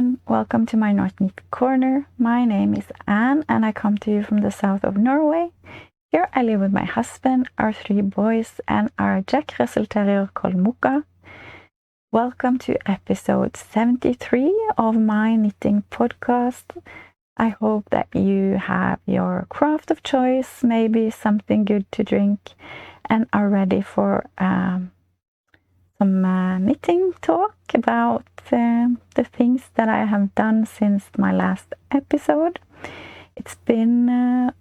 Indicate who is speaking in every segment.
Speaker 1: everyone, welcome to my North Knit Corner. My name is Anne and I come to you from the south of Norway. Here I live with my husband, our 3 boys and our Jack Russell Terrier called Muka. Welcome to episode 73 of my knitting podcast. I hope that you have your craft of choice, maybe something good to drink, and are ready for some knitting talk about the things that I have done since my last episode. It's been,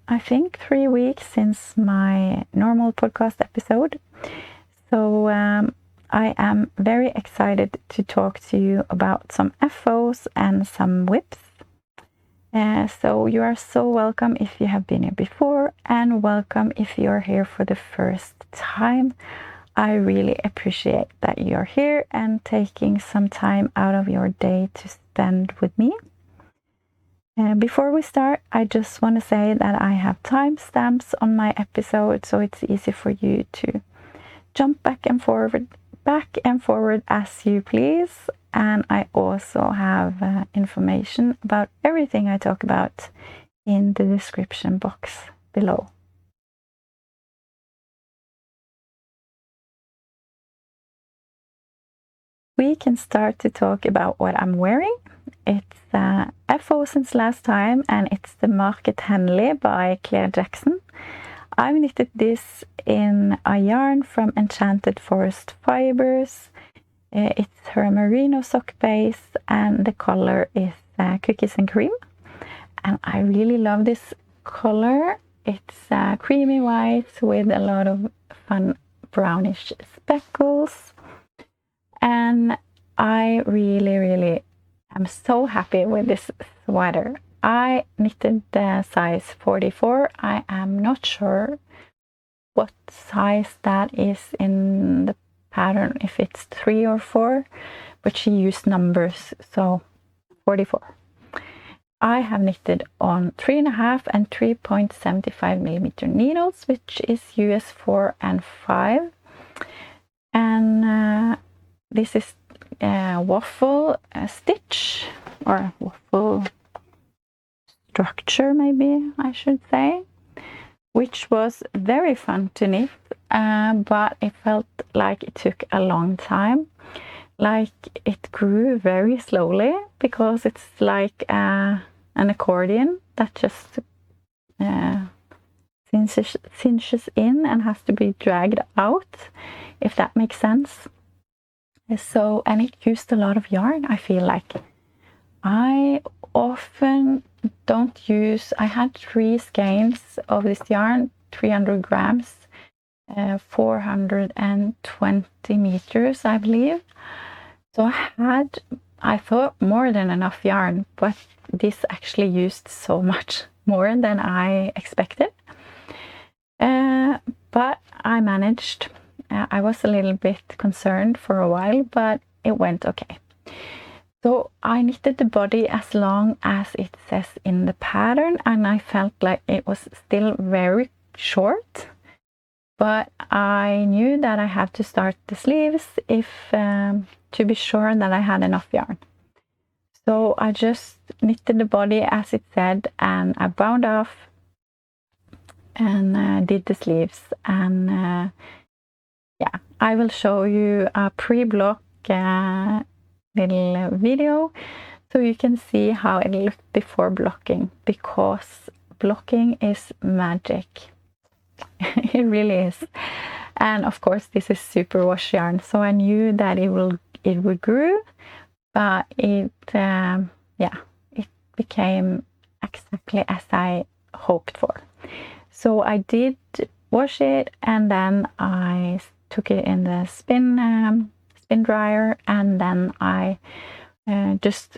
Speaker 1: I think, 3 weeks since my normal podcast episode. So I am very excited to talk to you about some FOs and some whips. So you are so welcome if you have been here before, and welcome if you're here for the first time. I really appreciate that you're here and taking some time out of your day to spend with me. Before we start, I just want to say that I have timestamps on my episode, so it's easy for you to jump back and forward as you please. And I also have information about everything I talk about in the description box below. We can start to talk about what I'm wearing. It's FO since last time, and it's the Market Henley by Claire Jackson. I've knitted this in a yarn from Enchanted Forest Fibers. It's her merino sock base, and the color is Cookies and Cream. And I really love this color. It's creamy white with a lot of fun brownish speckles. And I really am so happy with this sweater. I knitted the size 44. I am not sure what size that is in the pattern, if it's 3 or 4, but she used numbers, so 44. I have knitted on 3.5 and 3.75 millimeter needles, which is US 4 and 5. And this is waffle stitch, or waffle structure, maybe I should say, which was very fun to knit, but it felt like it took a long time. Like it grew very slowly, because it's like an accordion that just cinches in and has to be dragged out, if that makes sense. So, and it used a lot of yarn. I feel like I often don't use, I had 3 skeins of this yarn, 300 grams, 420 meters, I believe. So I thought more than enough yarn, but this actually used so much more than I expected. But I managed. I was a little bit concerned for a while, but it went okay. So I knitted the body as long as it says in the pattern, and I felt like it was still very short. But I knew that I had to start the sleeves to be sure that I had enough yarn. So I just knitted the body as it said, and I bound off and did the sleeves. And yeah, I will show you a pre-block little video so you can see how it looked before blocking, because blocking is magic. It really is. And of course this is superwash yarn, so I knew that it would grow, but it became exactly as I hoped for. So I did wash it, and then I took it in the spin dryer, and then I just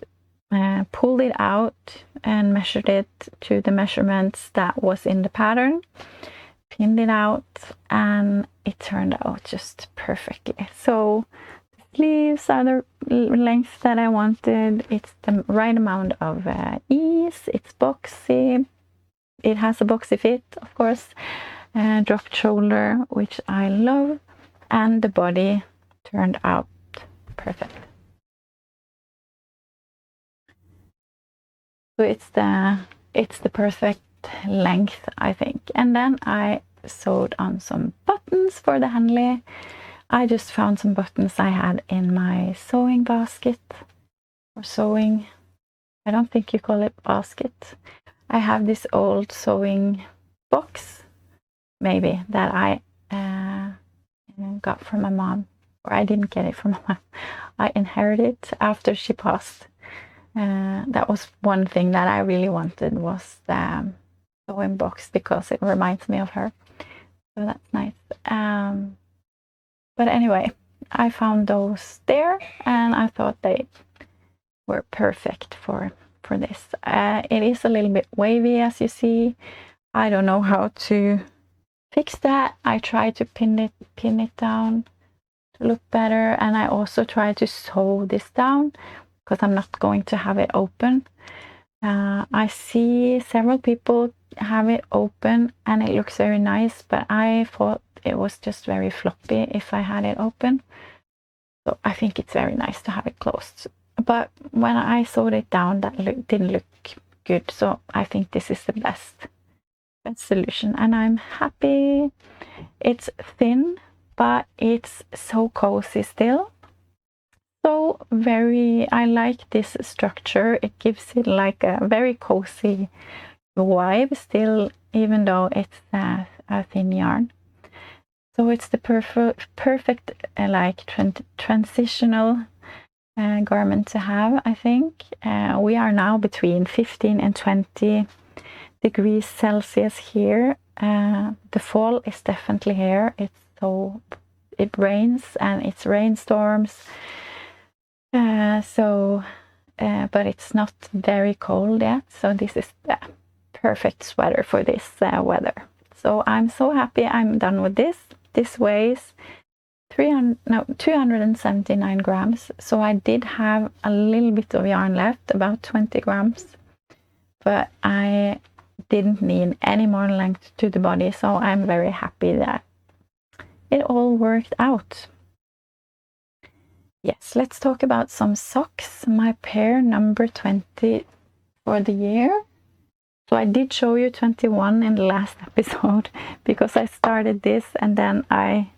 Speaker 1: pulled it out and measured it to the measurements that was in the pattern, pinned it out, and it turned out just perfectly. So the sleeves are the length that I wanted. It's the right amount of ease. It's boxy. It has a boxy fit, of course. Dropped shoulder, which I love, and the body turned out perfect. So it's the perfect length, I think. And then I sewed on some buttons for the Henley. I just found some buttons I had in my sewing basket, or sewing, I don't think you call it basket. I have this old sewing box, maybe, that I got from my mom, or I didn't get it from my mom. I inherited it after she passed. That was one thing that I really wanted, was the sewing box, because it reminds me of her. So that's nice. But anyway, I found those there, and I thought they were perfect for this. It is a little bit wavy, as you see. I don't know how to fix that. I try to pin it down to look better, and I also try to sew this down, because I'm not going to have it open. I see several people have it open and it looks very nice, but I thought it was just very floppy if I had it open. So I think it's very nice to have it closed. But when I sewed it down, that didn't look good. So I think this is the best solution, and I'm happy. It's thin, but it's so cozy still. So I like this structure. It gives it like a very cozy vibe still, even though it's a thin yarn. So it's the perfect like transitional garment to have, I think. We are now between 15 and 20 degrees Celsius here. The fall is definitely here. It rains and it's rainstorms. But it's not very cold yet. So this is the perfect sweater for this weather. So I'm so happy I'm done with this. This weighs 279 grams. So I did have a little bit of yarn left, about 20 grams. But I didn't need any more length to the body. So I'm very happy that it all worked out. Yes, let's talk about some socks. My pair number 20 for the year. So I did show you 21 in the last episode, because I started this and then I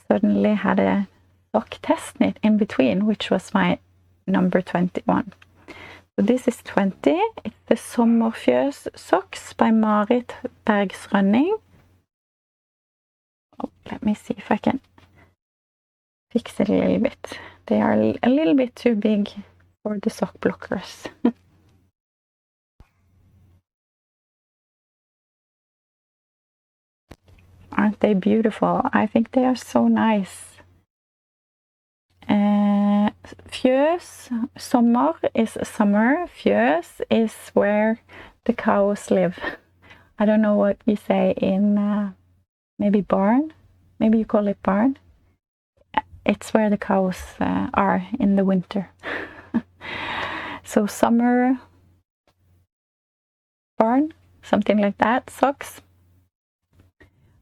Speaker 1: suddenly had a sock test knit in between, which was my number 21. So this is 20. It's the Sømmerfjøs socks by Marit Bergsrønning. Oh, let me see if I can fix it a little bit. They are a little bit too big for the sock blockers. Aren't they beautiful? I think they are so nice. Fjøs, sommer is summer. Fjøs is where the cows live. I don't know what you say in maybe barn. Maybe you call it barn. It's where the cows are in the winter. So summer barn, something like that, socks.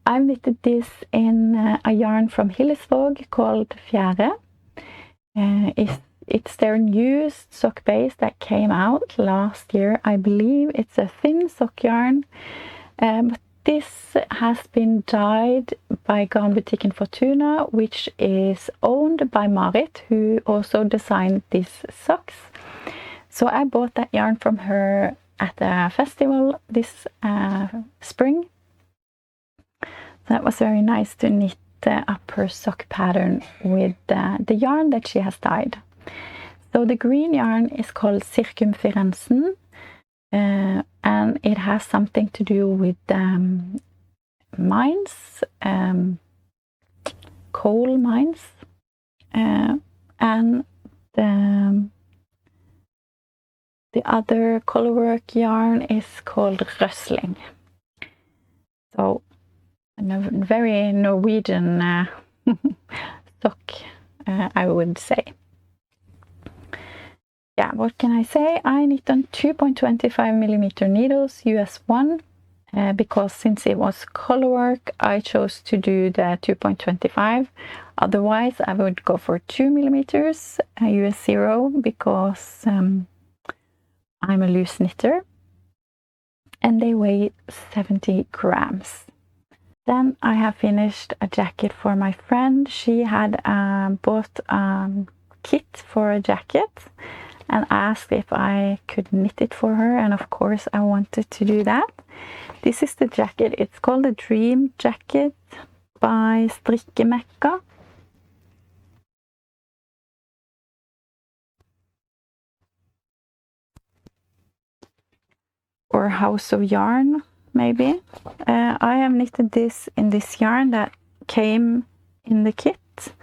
Speaker 1: I've knitted this in a yarn from Hillesvåg called Fjære. It's their new sock base that came out last year. I believe it's a thin sock yarn, but this has been dyed by Garnbutikken Fortuna, which is owned by Marit, who also designed these socks. So I bought that yarn from her at a festival this spring. That was very nice to knit up her sock pattern with the yarn that she has dyed. So the green yarn is called Circumferensen, and it has something to do with mines, coal mines, and the other colorwork yarn is called Røsling. So a very Norwegian sock, I would say. Yeah, what can I say? I knit on 2.25mm needles, US 1, because since it was colorwork, I chose to do the 2.25. Otherwise, I would go for 2mm, US 0, because I'm a loose knitter, and they weigh 70 grams. Then I have finished a jacket for my friend. She had bought a kit for a jacket and asked if I could knit it for her, and of course I wanted to do that. This is the jacket. It's called a Dream Jacket by Strikkemekka. Or House of Yarn, maybe. I have knitted this in this yarn that came in the kit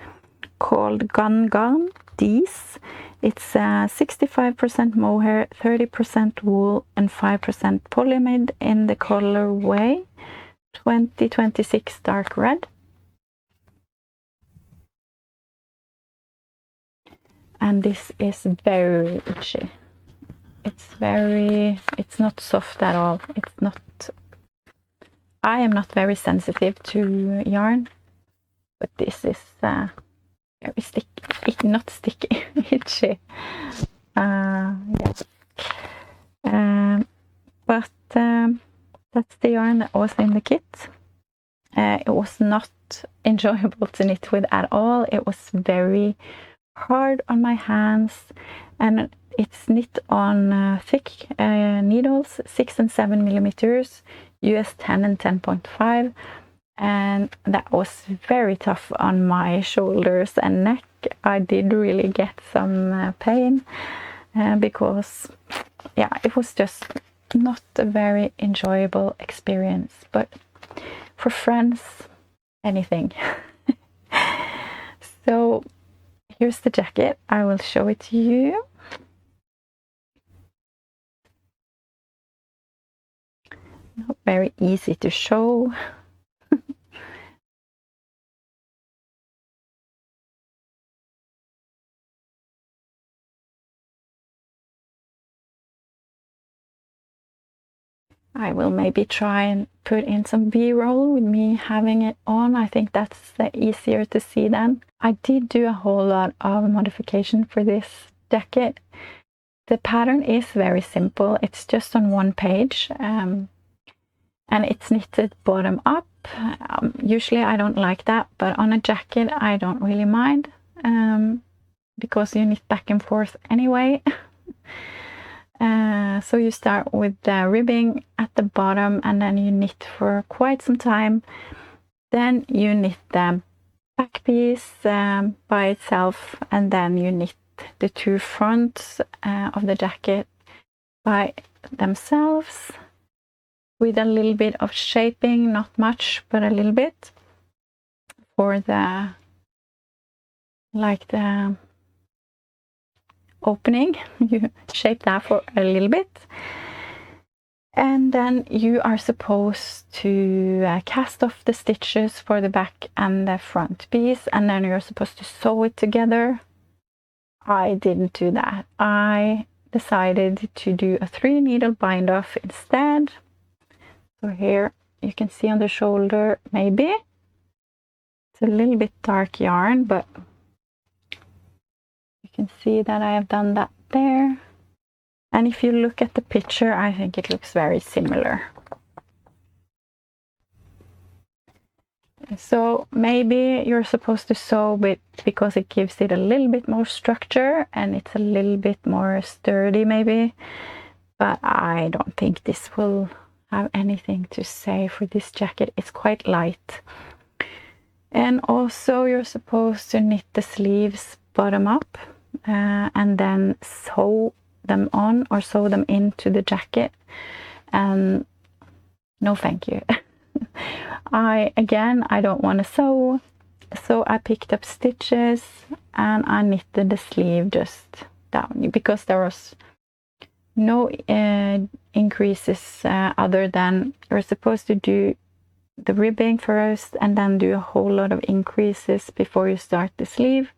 Speaker 1: called Gun Garn These. It's 65% mohair, 30% wool, and 5% polyamide in the colorway 2026 dark red. And this is very itchy. It's not soft at all. I am not very sensitive to yarn, but this is very sticky, not sticky, itchy. Yes. But that's the yarn that was in the kit. It was not enjoyable to knit with at all. It was very hard on my hands, and it's knit on thick needles, 6 and 7 millimeters, US 10 and 10.5, and that was very tough on my shoulders and neck. I did really get some pain because, yeah, it was just not a very enjoyable experience. But for friends, anything. So here's the jacket. I will show it to you. Not very easy to show. I will maybe try and put in some B-roll with me having it on. I think that's easier to see then. I did do a whole lot of modification for this jacket. The pattern is very simple. It's just on one page. And it's knitted bottom up. Usually I don't like that, but on a jacket I don't really mind because you knit back and forth anyway. So you start with the ribbing at the bottom, and then you knit for quite some time. Then you knit the back piece by itself, and then you knit the two fronts of the jacket by themselves, with a little bit of shaping, not much, but a little bit, for the opening. You shape that for a little bit, and then you are supposed to cast off the stitches for the back and the front piece, and then you're supposed to sew it together. I didn't do that. I decided to do a 3-needle bind off instead. So here you can see on the shoulder, maybe it's a little bit dark yarn, but you can see that I have done that there. And if you look at the picture, I think it looks very similar. So maybe you're supposed to sew it because it gives it a little bit more structure and it's a little bit more sturdy maybe, but I don't think this will have anything to say for this jacket. It's quite light. And also you're supposed to knit the sleeves bottom up and then sew them on or sew them into the jacket. And no thank you. I don't want to sew, so I picked up stitches and I knitted the sleeve just down because there was no increases other than you're supposed to do the ribbing first and then do a whole lot of increases before you start the sleeve.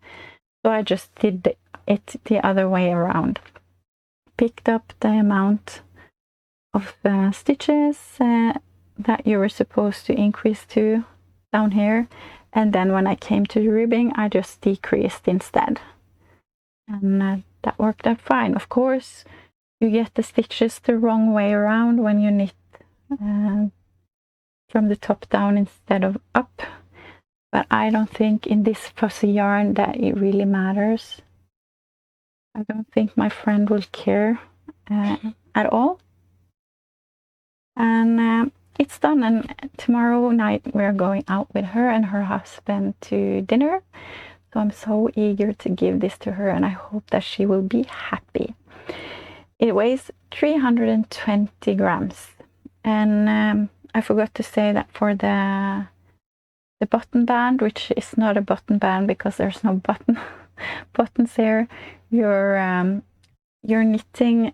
Speaker 1: So I just did it the other way around. Picked up the amount of stitches that you were supposed to increase to down here, and then when I came to the ribbing I just decreased instead, and that worked out fine. Of course you get the stitches the wrong way around when you knit from the top down instead of up. But I don't think in this fussy yarn that it really matters. I don't think my friend will care at all. And it's done, and tomorrow night we're going out with her and her husband to dinner. So I'm so eager to give this to her, and I hope that she will be happy. It weighs 320 grams. And I forgot to say that for the button band, which is not a button band because there's no buttons here, you're knitting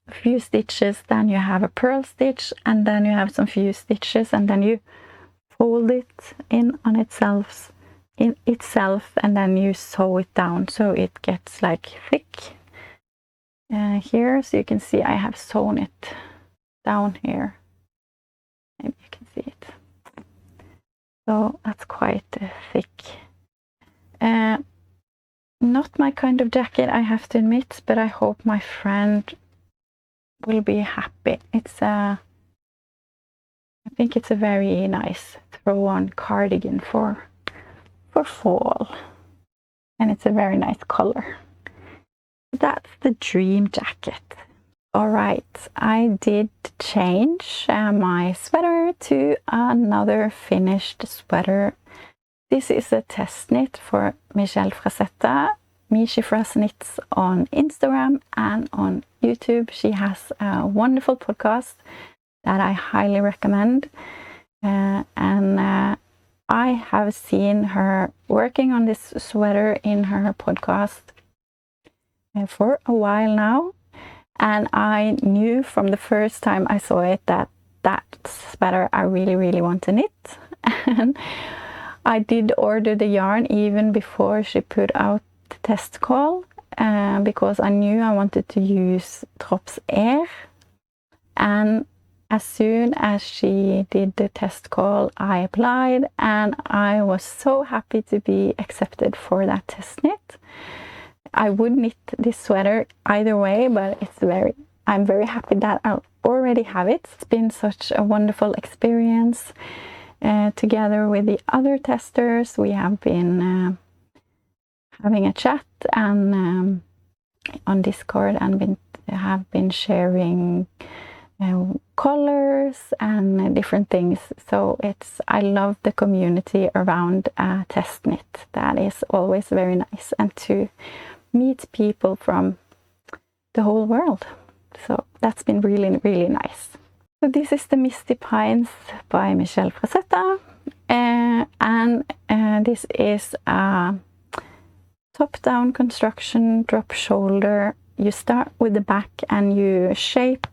Speaker 1: a few stitches, then you have a purl stitch, and then you have some few stitches, and then you fold it in on itself, and then you sew it down so it gets like thick here. So you can see I have sewn it down here. Maybe you can see it. So that's quite thick. Not my kind of jacket, I have to admit, but I hope my friend will be happy. I think it's a very nice throw-on cardigan for fall, and it's a very nice color. That's the dream jacket. All right, I did change my sweater to another finished sweater. This is a test knit for Michelle Frazzetta. Michi Fraz Knits on Instagram and on YouTube. She has a wonderful podcast that I highly recommend. And I have seen her working on this sweater in her podcast for a while now. And I knew from the first time I saw it that sweater I really, really want to knit. And I did order the yarn even before she put out the test call, because I knew I wanted to use Drops Air. And as soon as she did the test call, I applied, and I was so happy to be accepted for that test knit. I would knit this sweater either way, but I'm very happy that I already have it. It's been such a wonderful experience. Together with the other testers, we have been having a chat and on Discord, and have been sharing colors and different things. So I love the community around test knit. That is always very nice, and to meet people from the whole world. So that's been really, really nice. So this is the Misty Pines by Michelle Frazzetta, and this is a top-down construction drop shoulder. You start with the back and you shape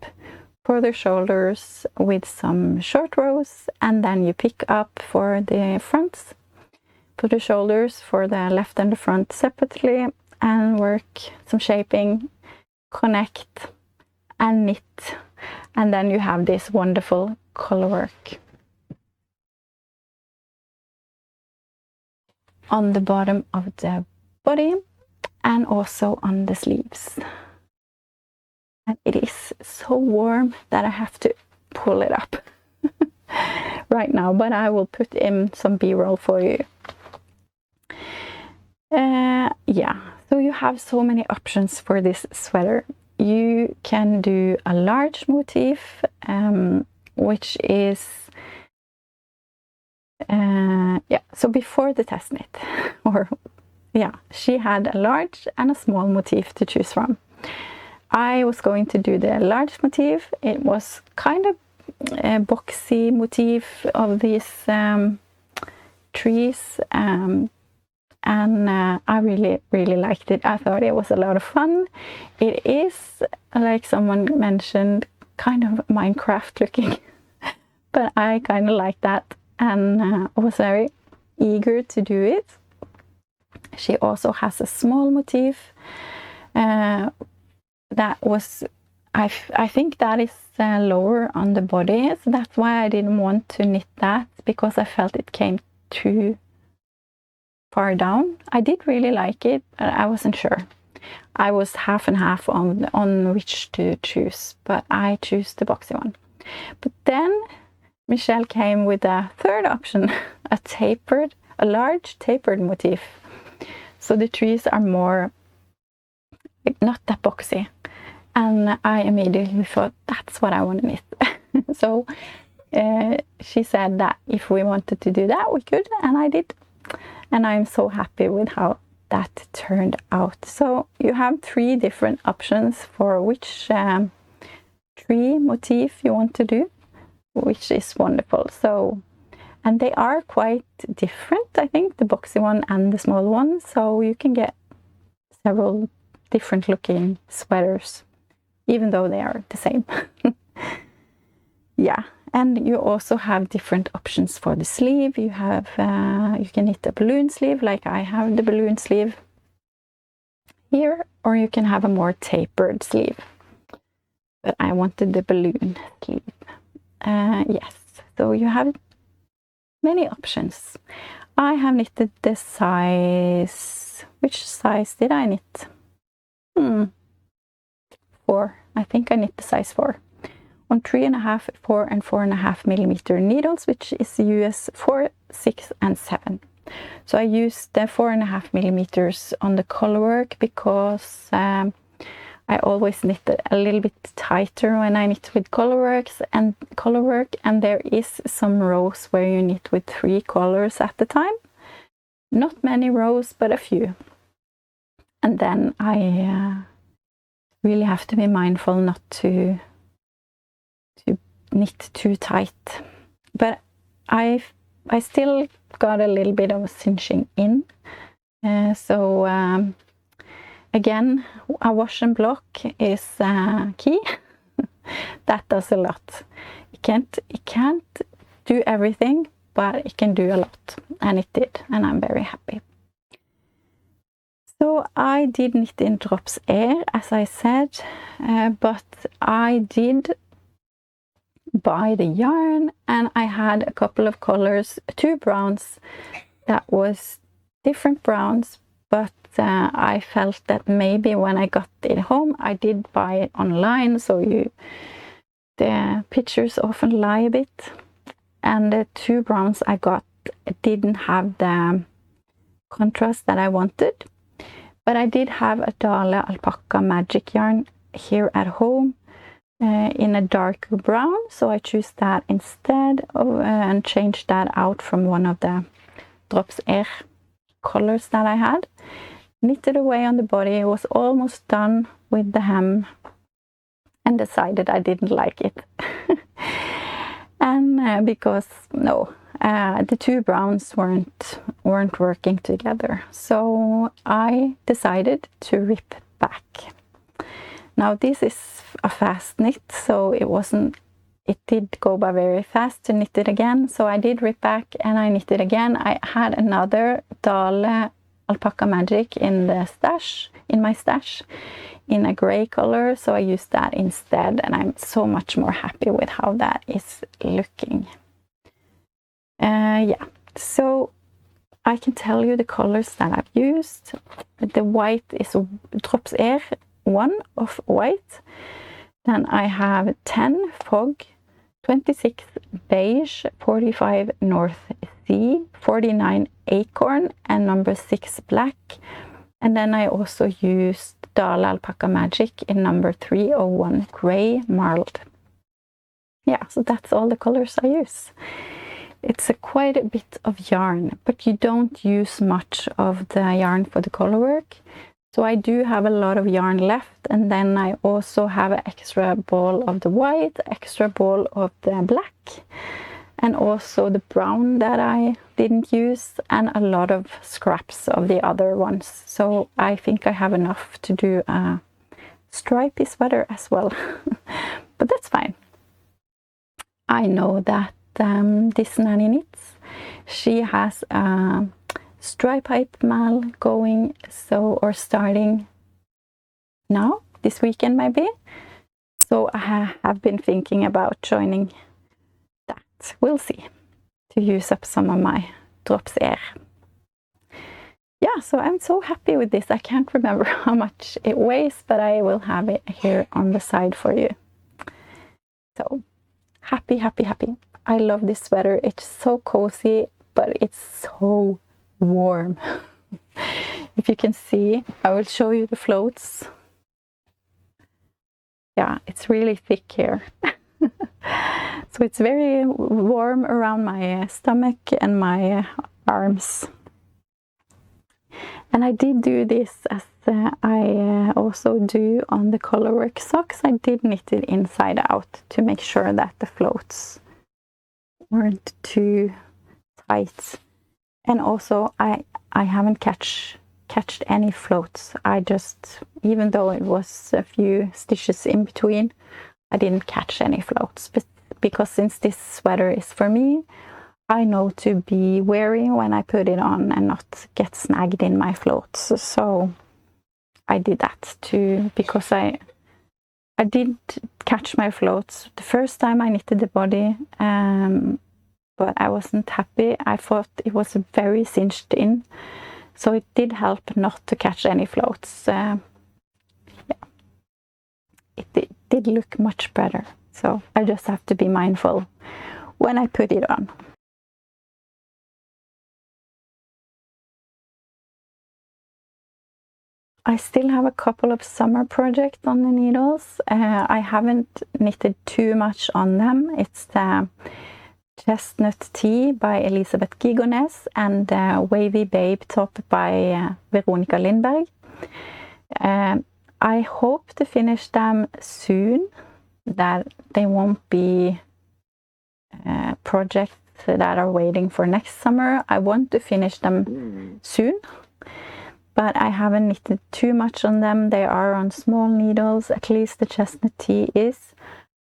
Speaker 1: for the shoulders with some short rows, and then you pick up for the fronts, for the shoulders, for the left and the front separately, and work some shaping, connect and knit. And then you have this wonderful color work on the bottom of the body and also on the sleeves. And it is so warm that I have to pull it up right now, but I will put in some B-roll for you. Yeah, so you have so many options for this sweater. You can do a large motif, which is, so before the test knit, she had a large and a small motif to choose from. I was going to do the large motif. It was kind of a boxy motif of these trees, and I really, really liked it. I thought it was a lot of fun. It is, like someone mentioned, kind of Minecraft looking, but I kind of like that, and I was very eager to do it. She also has a small motif that was, I think that is lower on the body, so that's why I didn't want to knit that, because I felt it came too far down. I did really like it, but I wasn't sure. I was half and half on which to choose, but I choose the boxy one. But then Michelle came with a third option, a large tapered motif. So the trees are more, not that boxy. And I immediately thought, that's what I want to knit. So she said that if we wanted to do that, we could, and I did. And I'm so happy with how that turned out. So you have 3 different options for which tree motif you want to do, which is wonderful. So, and they are quite different, I think, the boxy one and the small one. So you can get several different looking sweaters, even though they are the same. Yeah, and you also have different options for the sleeve. You have, you can knit a balloon sleeve, like I have the balloon sleeve here, or you can have a more tapered sleeve. But I wanted the balloon sleeve. Yes, so you have many options. I have knitted the size, which size did I knit? 4, I think I knit the size 4. On 3.5, 4 and 4.5 millimeter needles, which is US 4, 6 and 7. So I used the 4.5 millimeters on the color work because I always knit it a little bit tighter when I knit with color work, and there is some rows where you knit with 3 colors at the time. Not many rows, but a few. And then I really have to be mindful not to knit too tight. But I still got a little bit of cinching in. Again, a wash and block is key. That does a lot. It can't do everything, but it can do a lot. And it did, and I'm very happy. So I did knit in drops air, as I said, but I did buy the yarn, and I had a couple of colors, 2 browns that was different browns, but I felt that maybe when I got it home, I did buy it online, so the pictures often lie a bit, and the 2 browns I got didn't have the contrast that I wanted. But I did have a Dale alpaca magic yarn here at home in a darker brown, so I chose that instead of, and changed that out from one of the drops air colors that I had. Knitted away on the body, it was almost done with the hem, and decided I didn't like it. And because the 2 browns weren't working together, so I decided to rip back. Now this is a fast knit, so it did go by very fast to knit it again. So I did rip back and I knit it again. I had another Dale alpaca magic in my stash in a gray color, so I used that instead, and I'm so much more happy with how that is looking. Yeah, so I can tell you the colors that I've used. The white is drops air 1 of white. Then I have 10 fog, 26 beige, 45 north sea, 49 acorn, and number 6 black. And then I also used Dale alpaca magic in number 301 gray marled. Yeah, so that's all the colors I use. It's quite a bit of yarn, but you don't use much of the yarn for the color work. So I do have a lot of yarn left, and then I also have an extra ball of the white, extra ball of the black, and also the brown that I didn't use, and a lot of scraps of the other ones. So I think I have enough to do a stripy sweater as well. But that's fine. I know that this nanny knits, she has a stripe hype mal going, or starting now, this weekend maybe. So I have been thinking about joining that. We'll see, to use up some of my drops air. Yeah, yeah, so I'm so happy with this. I can't remember how much it weighs, but I will have it here on the side for you. So happy, happy, happy. I love this sweater. It's so cozy, but it's so warm. If you can see, I will show you the floats. Yeah, it's really thick here. So it's very warm around my stomach and my arms. And I did do this as I also do on the colorwork socks. I did knit it inside out to make sure that the floats weren't too tight. And also I haven't catched any floats. I just, even though it was a few stitches in between, I didn't catch any floats. But because since this sweater is for me, I know to be wary when I put it on and not get snagged in my floats. So I did that too, because I did catch my floats the first time I knitted the body, but I wasn't happy. I thought it was very cinched in, so it did help not to catch any floats. Yeah, it did look much better. So I just have to be mindful when I put it on. I still have a couple of summer projects on the needles. I haven't knitted too much on them. It's the Chestnut Tea by Elisabeth Gigones and Wavy Babe Top by Veronica Lindberg. I hope to finish them soon, that they won't be projects that are waiting for next summer. I want to finish them soon, but I haven't knitted too much on them. They are on small needles. At least the Chestnut Tea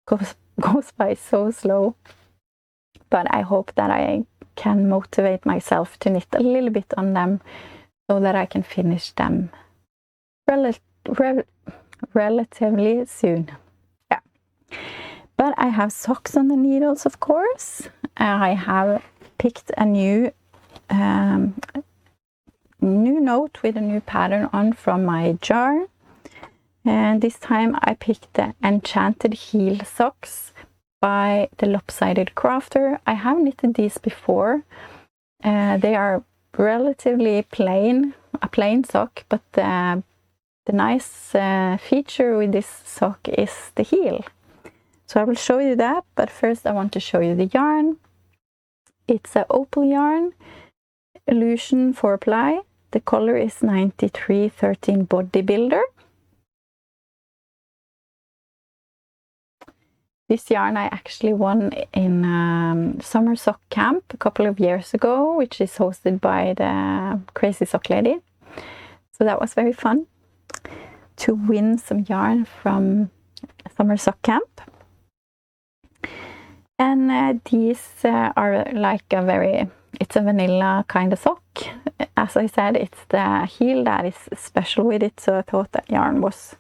Speaker 1: goes by so slow. But I hope that I can motivate myself to knit a little bit on them so that I can finish them relatively soon. Yeah. But I have socks on the needles, of course. I have picked a new note with a new pattern on from my jar. And this time I picked the Enchanted heel socks by the Lopsided crafter. I have knitted these before. They are relatively plain, a plain sock, but the nice feature with this sock is the heel. So I will show you that, but first I want to show you the yarn. It's a opal yarn, Illusion 4-ply. The color is 9313 Bodybuilder. This yarn I actually won in summer sock camp a couple of years ago, which is hosted by the Crazy Sock Lady. So that was very fun to win some yarn from summer sock camp. And these are like it's a vanilla kind of sock. As I said, it's the heel that is special with it, so I thought that yarn was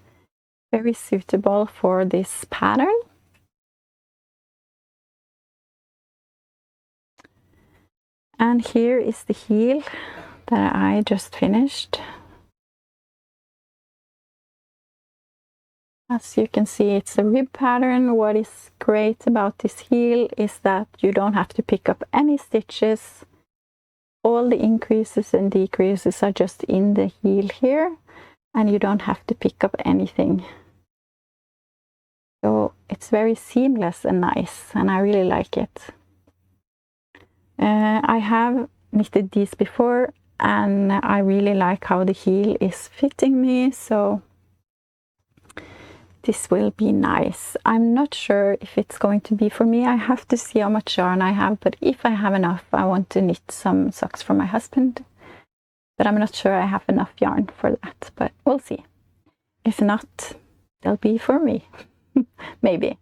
Speaker 1: very suitable for this pattern. And here is the heel that I just finished. As you can see, it's a rib pattern. What is great about this heel is that you don't have to pick up any stitches. All the increases and decreases are just in the heel here, and you don't have to pick up anything. So it's very seamless and nice, and I really like it. I have knitted these before, and I really like how the heel is fitting me, so this will be nice. I'm not sure if it's going to be for me. I have to see how much yarn I have, but if I have enough, I want to knit some socks for my husband. But I'm not sure I have enough yarn for that, but we'll see. If not, they'll be for me. Maybe.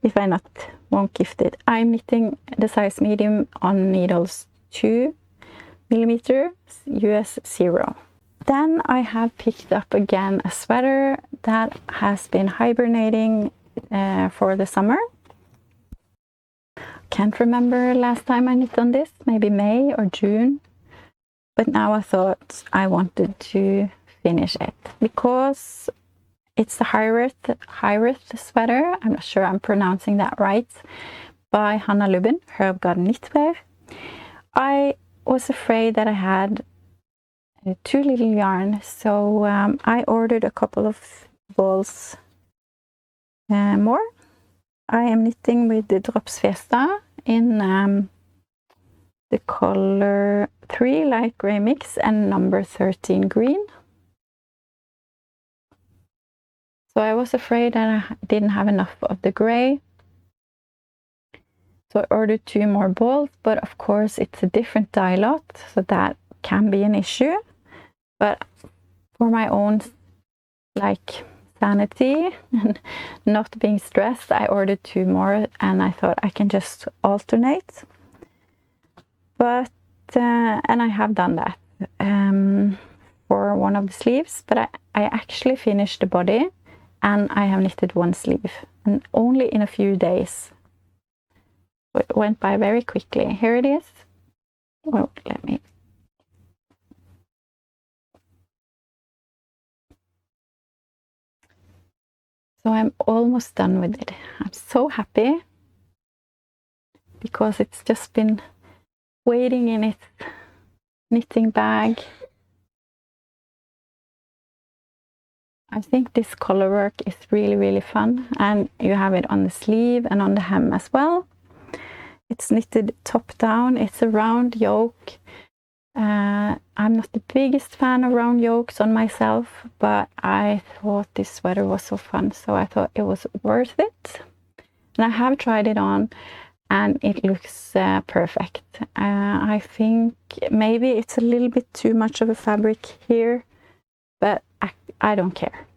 Speaker 1: If I not, won't gift it. I'm knitting the size medium on needles 2mm US 0. Then I have picked up again a sweater that has been hibernating for the summer. Can't remember last time I knit on this, maybe May or June. But now I thought I wanted to finish it because it's the Hiraeth sweater. I'm not sure I'm pronouncing that right. By Hanna Lubben, Herb Garden Knitwear. I was afraid that I had too little yarn, so I ordered a couple of balls more. I am knitting with the Fiesta in the color 3 light gray mix and number 13 green. So I was afraid that I didn't have enough of the gray. So I ordered 2 more balls, but of course it's a different dye lot, so that can be an issue. But for my own sanity and not being stressed, I ordered 2 more, and I thought I can just alternate. But and I have done that for one of the sleeves, but I actually finished the body, and I have knitted 1 sleeve, and only in a few days. It went by very quickly. Here it is. Well, let me. So I'm almost done with it. I'm so happy because it's just been waiting in its knitting bag. I think this color work is really, really fun, and you have it on the sleeve and on the hem as well. It's knitted top down. It's a round yoke. I'm not the biggest fan of round yokes on myself, but I thought this sweater was so fun, so I thought it was worth it. And I have tried it on, and it looks perfect. I think maybe it's a little bit too much of a fabric here, but I don't care.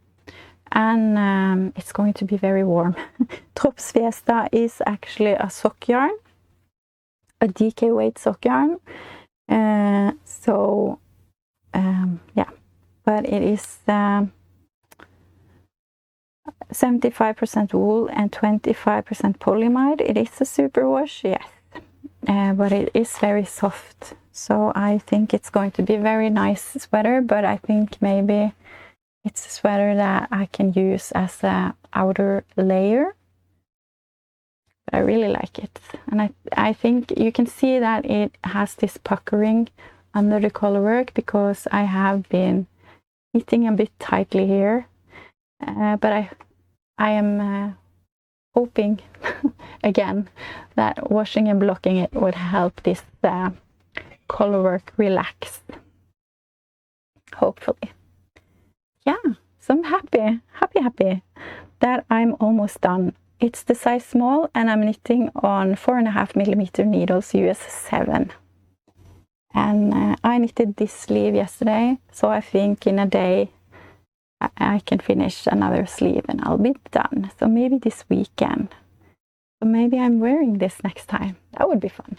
Speaker 1: And it's going to be very warm. Trops Fiesta is actually a sock yarn, a DK weight sock yarn. Yeah, but it is 75% wool and 25% polyamide. It is a superwash, yes, but it is very soft, so I think it's going to be a very nice sweater. But I think maybe it's a sweater that I can use as an outer layer. But I really like it, and I think you can see that it has this puckering under the collar work because I have been knitting a bit tightly here, but I am hoping again that washing and blocking it would help this collar work relax, hopefully. Yeah, so I'm happy that I'm almost done. It's the size small, and I'm knitting on 4.5mm needles US 7. And I knitted this sleeve yesterday, so I think in a day I can finish another sleeve and I'll be done. So maybe this weekend. So maybe I'm wearing this next time. That would be fun.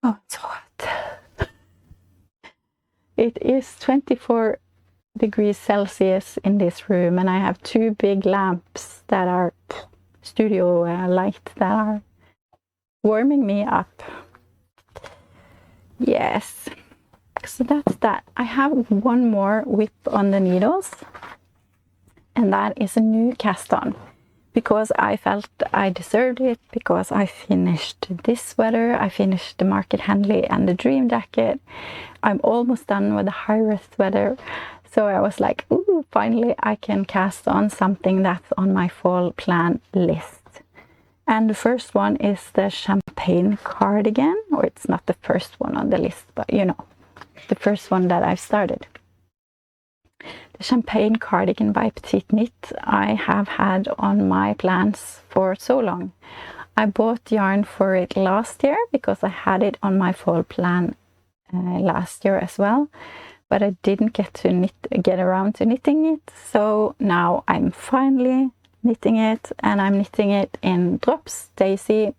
Speaker 1: Oh, it's hot. It is 24 degrees Celsius in this room, and I have 2 big lamps that are studio light that are warming me up. Yes, so that's that. I have 1 more whip on the needles, and that is a new cast on because I felt I deserved it, because I finished this sweater, I finished the Market Henley and the Dream Jacket. I'm almost done with the Hiraeth sweater. So I was like, ooh, finally I can cast on something that's on my fall plan list. And the first one is the Champagne cardigan, or it's not the first one on the list, but you know, the first one that I've started. The Champagne cardigan by Petiteknit I have had on my plans for so long. I bought yarn for it last year because I had it on my fall plan last year as well. But I didn't get around to knitting it, so now I'm finally knitting it, and I'm knitting it in Drops Daisy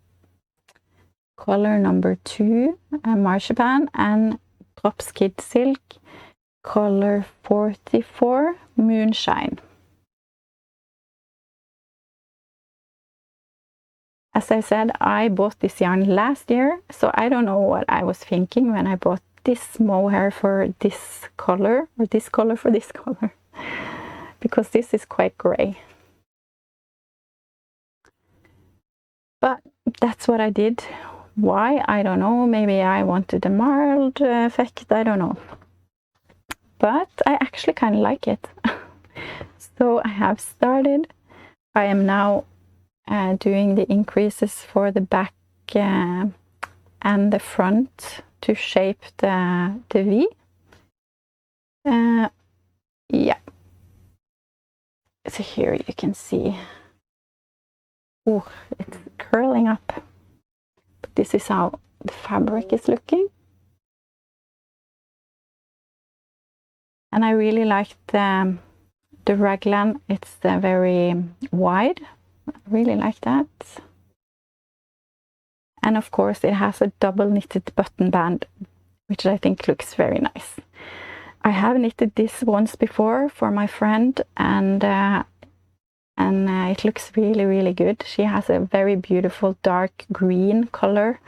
Speaker 1: color number 2 marzipan, and Drops Kid Silk color 44 Moonshine. as I said, I bought this yarn last year, so I don't know what I was thinking when I bought this mohair for this color, or this color for this color, because this is quite gray. But that's what I did. Why? I don't know. Maybe I wanted a mild effect, I don't know. But I actually kind of like it. So I have started. I am now doing the increases for the back and the front to shape the V. Yeah. So here you can see. Oh, it's curling up. But this is how the fabric is looking. And I really like the raglan. It's very wide. I really like that. And of course it has a double knitted button band, which I think looks very nice. I have knitted this once before for my friend, and it looks really, really good. She has a very beautiful dark green color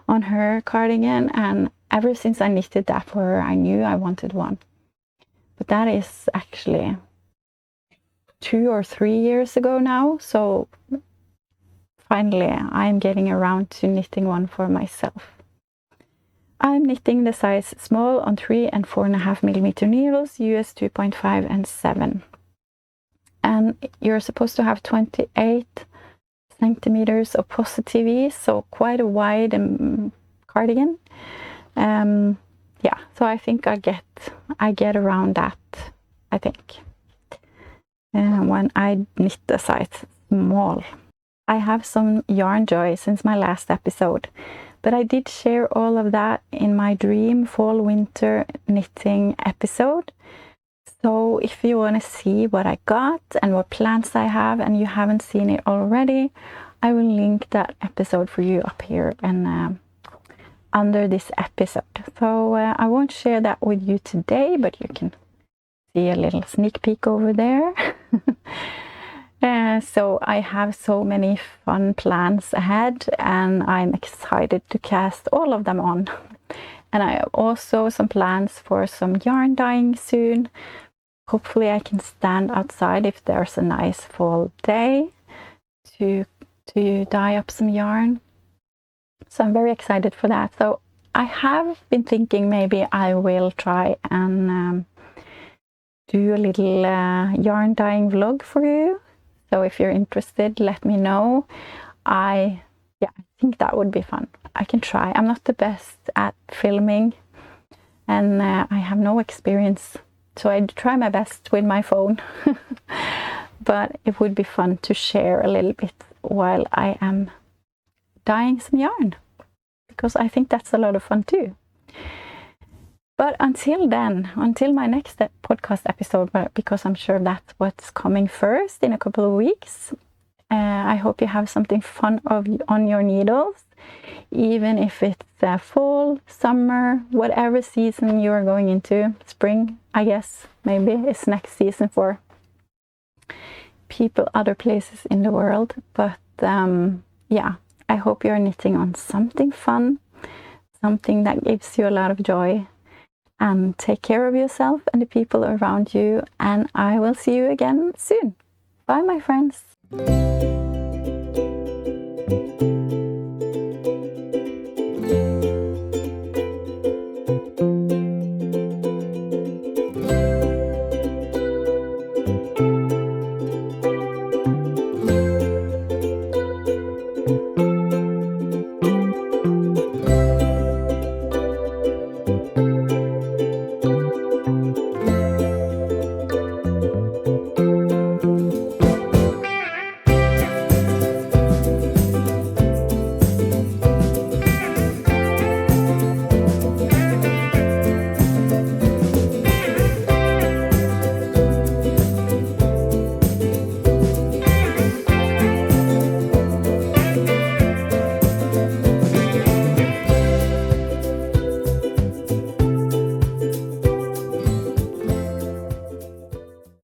Speaker 1: on her cardigan, and ever since I knitted that for her, I knew I wanted one. But that is actually 2 or 3 years ago now, so finally I'm getting around to knitting one for myself. I'm knitting the size small on 3 and 4.5 millimeter needles, US 2.5 and 7. And you're supposed to have 28 centimeters of positive ease, so quite a wide cardigan. Yeah, so I think I get around that, I think, when I knit the size small. I have some yarn joy since my last episode, but I did share all of that in my dream fall winter knitting episode. So if you want to see what I got and what plans I have, and you haven't seen it already, I will link that episode for you up here and under this episode. So I won't share that with you today, but you can see a little sneak peek over there. So I have so many fun plans ahead, and I'm excited to cast all of them on. And I have also some plans for some yarn dyeing soon. Hopefully I can stand outside if there's a nice fall day to dye up some yarn. So I'm very excited for that. So I have been thinking maybe I will try and do a little yarn dyeing vlog for you. So if you're interested, let me know. I think that would be fun. I can try. I'm not the best at filming, and I have no experience, so I try my best with my phone. But it would be fun to share a little bit while I am dyeing some yarn, because I think that's a lot of fun too. But until then, until my next podcast episode, because I'm sure that's what's coming first in a couple of weeks, I hope you have something fun on your needles, even if it's fall, summer, whatever season you're going into. Spring, I guess, maybe is next season for people other places in the world. But yeah, I hope you're knitting on something fun, something that gives you a lot of joy. And take care of yourself and the people around you, and I will see you again soon. Bye, my friends.